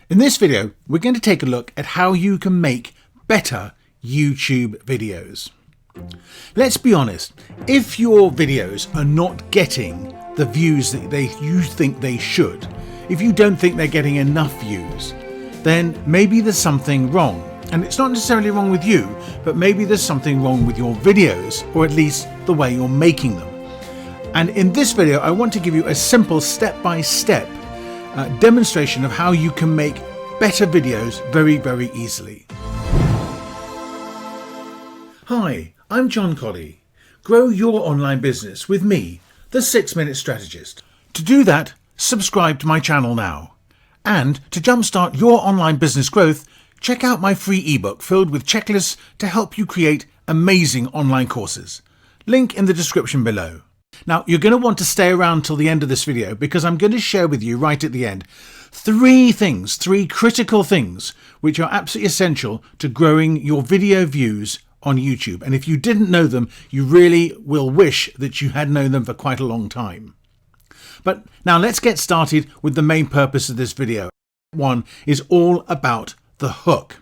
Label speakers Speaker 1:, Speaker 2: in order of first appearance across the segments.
Speaker 1: In this video, we're going to take a look at how you can make better YouTube videos. Let's be honest, if your videos are not getting the views that you think they should, if you don't think they're getting enough views, then maybe there's something wrong. And it's not necessarily wrong with you, but maybe there's something wrong with your videos, or at least the way you're making them. And in this video, I want to give you a simple step-by-step demonstration of how you can make better videos very, very easily. Hi, I'm John Colley. Grow your online business with me, the 6-Minute Strategist. To do that, subscribe to my channel now. And to jumpstart your online business growth, check out my free ebook filled with checklists to help you create amazing online courses. Link in the description below. Now, you're going to want to stay around till the end of this video because I'm going to share with you right at the end three critical things which are absolutely essential to growing your video views on YouTube. And if you didn't know them, you really will wish that you had known them for quite a long time. But now let's get started with the main purpose of this video. One is all about the hook.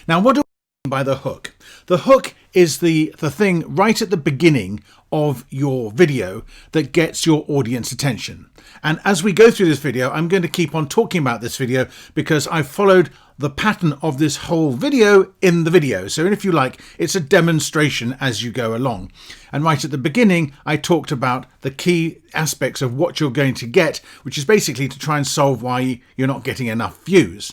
Speaker 1: Now, what do I mean by the hook? The hook is the thing right at the beginning of your video that gets your audience attention. And as we go through this video, I'm going to keep on talking about this video because I've followed the pattern of this whole video in the video. So if you like, it's a demonstration as you go along. And right at the beginning, I talked about the key aspects of what you're going to get, which is basically to try and solve why you're not getting enough views.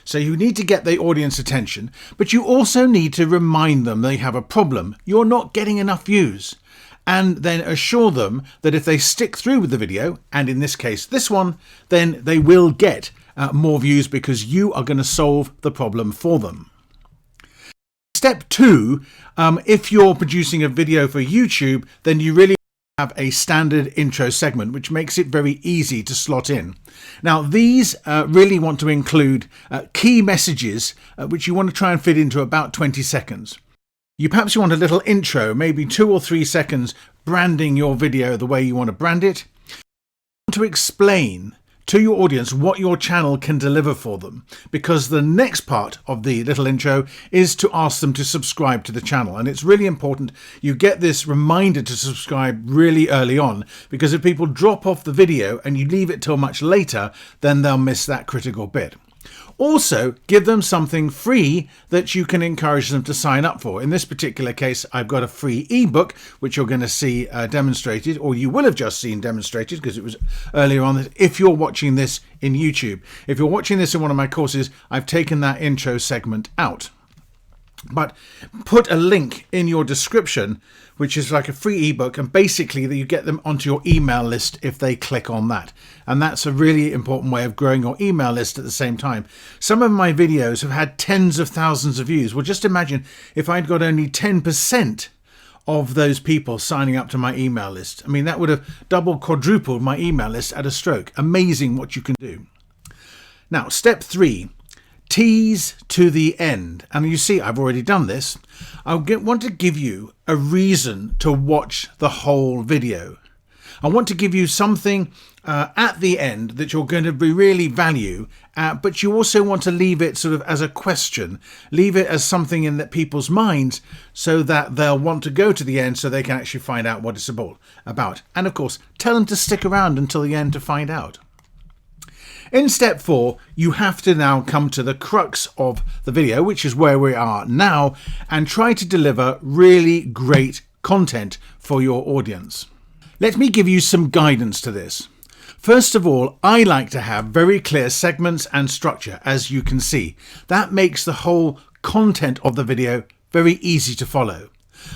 Speaker 1: So you need to get the audience attention, but you also need to remind them they have a problem. You're not getting enough views. And then assure them that if they stick through with the video, and in this case this one, then they will get more views because you are going to solve the problem for them. Step 2, if you're producing a video for YouTube, then you really have a standard intro segment, which makes it very easy to slot in. Now, these really want to include key messages, which you want to try and fit into about 20 seconds. You want a little intro, maybe 2 or 3 seconds, branding your video the way you want to brand it. You want to explain to your audience what your channel can deliver for them, because the next part of the little intro is to ask them to subscribe to the channel. And it's really important you get this reminder to subscribe really early on, because if people drop off the video and you leave it till much later, then they'll miss that critical bit. Also, give them something free that you can encourage them to sign up for. In this particular case, I've got a free ebook, which you're going to see demonstrated, or you will have just seen demonstrated because it was earlier on. If you're watching this in YouTube, if you're watching this in one of my courses, I've taken that intro segment out. But put a link in your description, which is like a free ebook, and basically that you get them onto your email list if they click on that. And that's a really important way of growing your email list at the same time. Some of my videos have had tens of thousands of views. Well, just imagine if I'd got only 10% of those people signing up to my email list. I mean, that would have doubled, quadrupled my email list at a stroke. Amazing what you can do. Now, step 3. Tease to the end. And you see, I've already done this. I want to give you a reason to watch the whole video. I want to give you something at the end that you're going to really value, but you also want to leave it sort of as a question. Leave it as something in people's minds so that they'll want to go to the end so they can actually find out what it's about. And of course, tell them to stick around until the end to find out. In step 4, you have to now come to the crux of the video, which is where we are now, and try to deliver really great content for your audience. Let me give you some guidance to this. First of all, I like to have very clear segments and structure, as you can see. That makes the whole content of the video very easy to follow.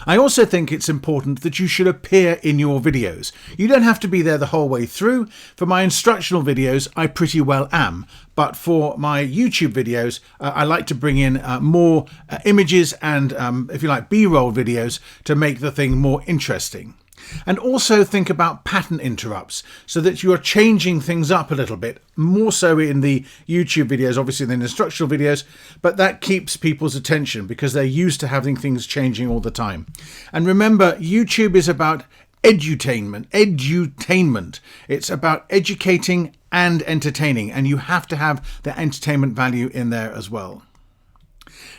Speaker 1: I also think it's important that you should appear in your videos. You don't have to be there the whole way through. For my instructional videos, I pretty well am. But for my YouTube videos, I like to bring in more images and, if you like, B-roll videos to make the thing more interesting. And also think about pattern interrupts so that you are changing things up a little bit, more so in the YouTube videos, obviously, than instructional videos, but that keeps people's attention because they're used to having things changing all the time. And remember, YouTube is about edutainment. It's about educating and entertaining, and you have to have the entertainment value in there as well.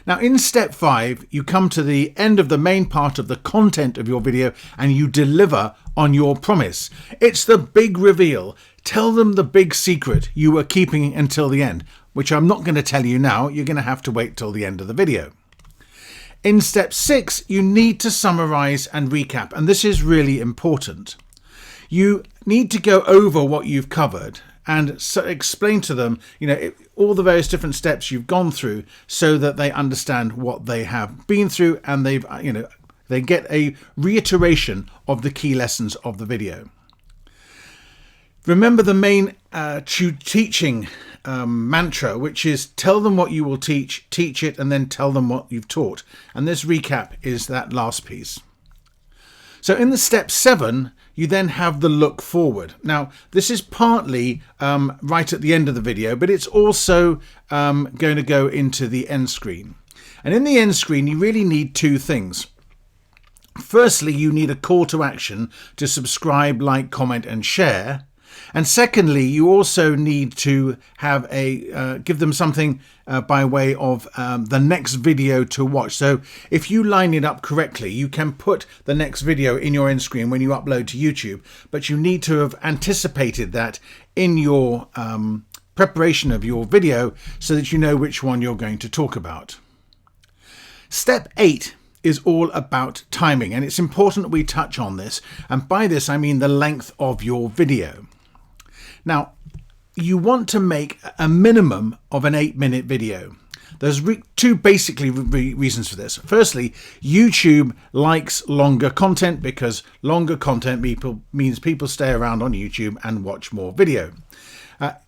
Speaker 1: Now in step 5, you come to the end of the main part of the content of your video and you deliver on your promise. It's the big reveal. Tell them the big secret you were keeping until the end, which I'm not going to tell you now. You're going to have to wait till the end of the video. In step 6, you need to summarize and recap, and this is really important. You need to go over what you've covered and explain to them, all the various different steps you've gone through so that they understand what they have been through and they get a reiteration of the key lessons of the video. Remember the main teaching mantra, which is tell them what you will teach it, and then tell them what you've taught. And this recap is that last piece. So in the step 7, you then have the look forward. Now, this is partly right at the end of the video, but it's also going to go into the end screen. And in the end screen, you really need 2 things. Firstly, you need a call to action to subscribe, like, comment, and share. And secondly, you also need to have give them something by way of the next video to watch. So if you line it up correctly, you can put the next video in your end screen when you upload to YouTube, but you need to have anticipated that in your preparation of your video so that you know which one you're going to talk about. Step 8 is all about timing, and it's important that we touch on this. And by this, I mean the length of your video. Now, you want to make a minimum of an 8-minute video. There's 2 basically reasons for this. Firstly, YouTube likes longer content because longer content means people stay around on YouTube and watch more video.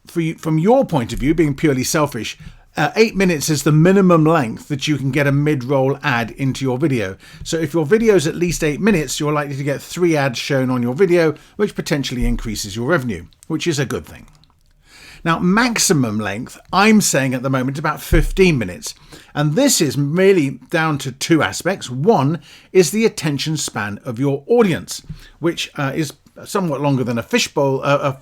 Speaker 1: From your point of view, being purely selfish, 8 minutes is the minimum length that you can get a mid-roll ad into your video. So if your video is at least 8 minutes, you're likely to get 3 ads shown on your video, which potentially increases your revenue, which is a good thing. Now, maximum length, I'm saying at the moment about 15 minutes. And this is really down to 2 aspects. One is the attention span of your audience, which is somewhat longer than a fishbowl, a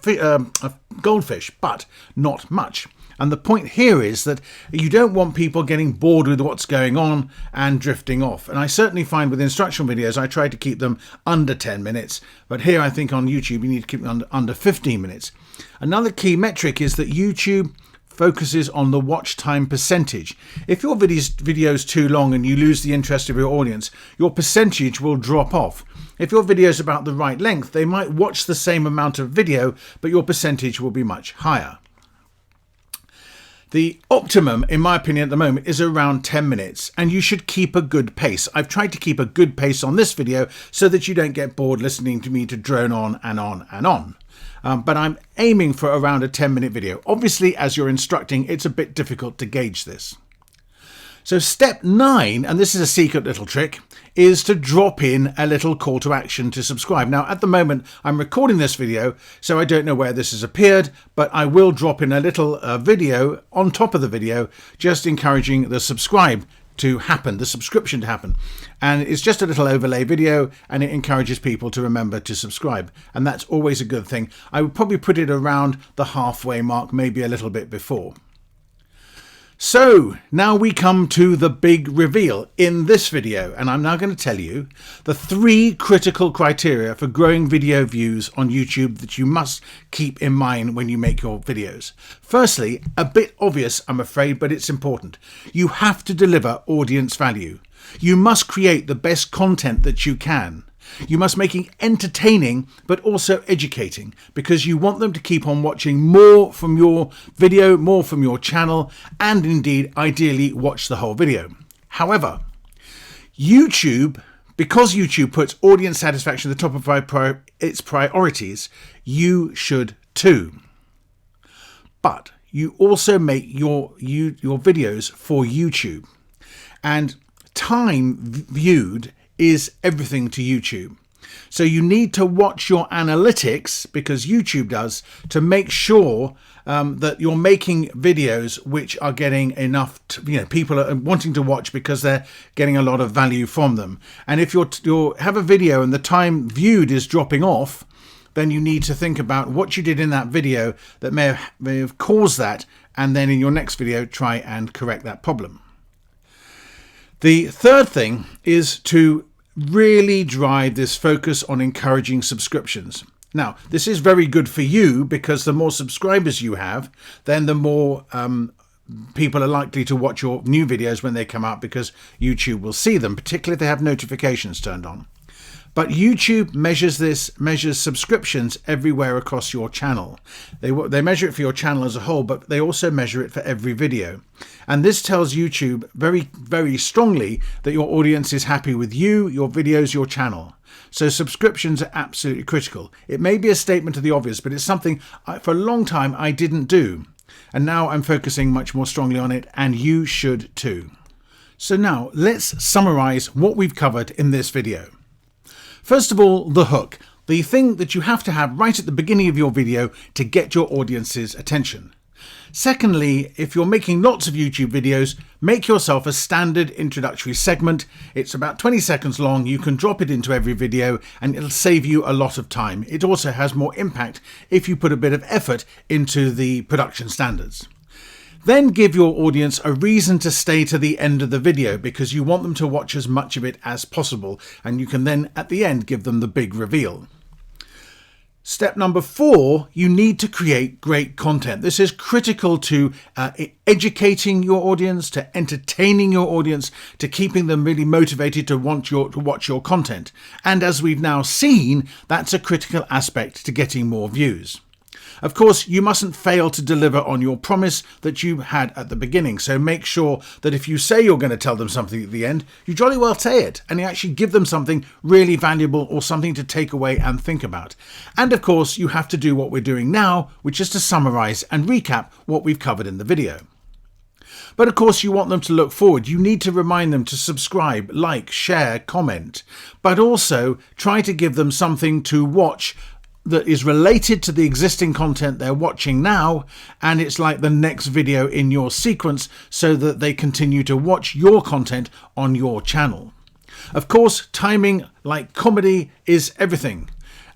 Speaker 1: goldfish, but not much. And the point here is that you don't want people getting bored with what's going on and drifting off. And I certainly find with instructional videos, I try to keep them under 10 minutes. But here I think on YouTube, you need to keep them under 15 minutes. Another key metric is that YouTube focuses on the watch time percentage. If your video is too long and you lose the interest of your audience, your percentage will drop off. If your video is about the right length, they might watch the same amount of video, but your percentage will be much higher. The optimum, in my opinion, at the moment is around 10 minutes, and you should keep a good pace. I've tried to keep a good pace on this video so that you don't get bored listening to me to drone on and on and on. But I'm aiming for around a 10-minute video. Obviously, as you're instructing, it's a bit difficult to gauge this. So step 9, and this is a secret little trick, is to drop in a little call to action to subscribe. Now, at the moment, I'm recording this video, so I don't know where this has appeared, but I will drop in a little video on top of the video, just encouraging the subscription to happen. And it's just a little overlay video, and it encourages people to remember to subscribe. And that's always a good thing. I would probably put it around the halfway mark, maybe a little bit before. So now we come to the big reveal in this video, and I'm now going to tell you the 3 critical criteria for growing video views on YouTube that you must keep in mind when you make your videos. Firstly, a bit obvious, I'm afraid, but it's important. You have to deliver audience value. You must create the best content that you can. You must make it entertaining, but also educating, because you want them to keep on watching more from your video, more from your channel, and indeed, ideally, watch the whole video. However, because YouTube puts audience satisfaction at the top of its priorities, you should too. But you also make your videos for YouTube, and time viewed is everything to YouTube. So you need to watch your analytics, because YouTube does, to make sure that you're making videos which are getting enough, people are wanting to watch because they're getting a lot of value from them. And if you have a video and the time viewed is dropping off, then you need to think about what you did in that video that may have caused that, and then in your next video try and correct that problem. The third thing is to really drive this focus on encouraging subscriptions. Now, this is very good for you, because the more subscribers you have, then the more people are likely to watch your new videos when they come out, because YouTube will see them, particularly if they have notifications turned on. But YouTube measures subscriptions everywhere across your channel. They measure it for your channel as a whole, but they also measure it for every video. And this tells YouTube very, very strongly that your audience is happy with you, your videos, your channel. So subscriptions are absolutely critical. It may be a statement of the obvious, but it's something for a long time I didn't do. And now I'm focusing much more strongly on it, and you should too. So now let's summarize what we've covered in this video. First of all, the hook, the thing that you have to have right at the beginning of your video to get your audience's attention. Secondly, if you're making lots of YouTube videos, make yourself a standard introductory segment. It's about 20 seconds long. You can drop it into every video and it'll save you a lot of time. It also has more impact if you put a bit of effort into the production standards. Then give your audience a reason to stay to the end of the video, because you want them to watch as much of it as possible, and you can then at the end give them the big reveal. Step number 4, you need to create great content. This is critical to educating your audience, to entertaining your audience, to keeping them really motivated to watch your content. And as we've now seen, that's a critical aspect to getting more views. Of course, you mustn't fail to deliver on your promise that you had at the beginning. So make sure that if you say you're going to tell them something at the end, you jolly well say it, and you actually give them something really valuable or something to take away and think about. And of course, you have to do what we're doing now, which is to summarize and recap what we've covered in the video. But of course, you want them to look forward. You need to remind them to subscribe, like, share, comment, but also try to give them something to watch that is related to the existing content they're watching now, and it's like the next video in your sequence, so that they continue to watch your content on your channel. Of course, timing, like comedy, is everything,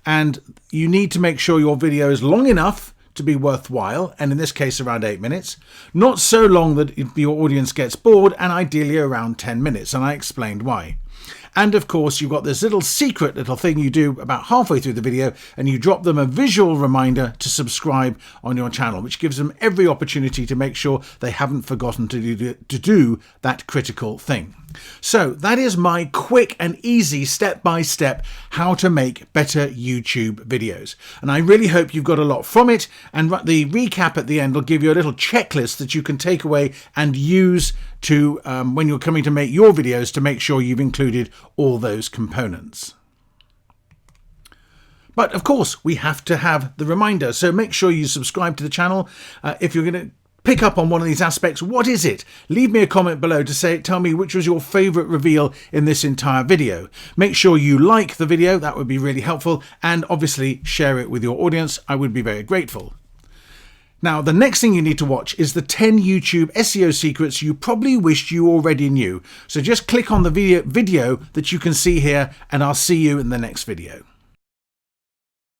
Speaker 1: and you need to make sure your video is long enough to be worthwhile, and in this case around 8 minutes, not so long that your audience gets bored, and ideally around 10 minutes, and I explained why. And of course, you've got this little secret little thing you do about halfway through the video, and you drop them a visual reminder to subscribe on your channel, which gives them every opportunity to make sure they haven't forgotten to do that critical thing. So that is my quick and easy step-by-step how to make better YouTube videos. And I really hope you've got a lot from it. And the recap at the end will give you a little checklist that you can take away and use to when you're coming to make your videos, to make sure you've included all those components. But of course, we have to have the reminder. So make sure you subscribe to the channel. If you're going to pick up on one of these aspects, what is it? Leave me a comment below to tell me which was your favorite reveal in this entire video. Make sure you like the video, that would be really helpful, and obviously share it with your audience. I would be very grateful. Now, the next thing you need to watch is the 10 YouTube SEO secrets you probably wished you already knew. So just click on the video that you can see here, and I'll see you in the next video.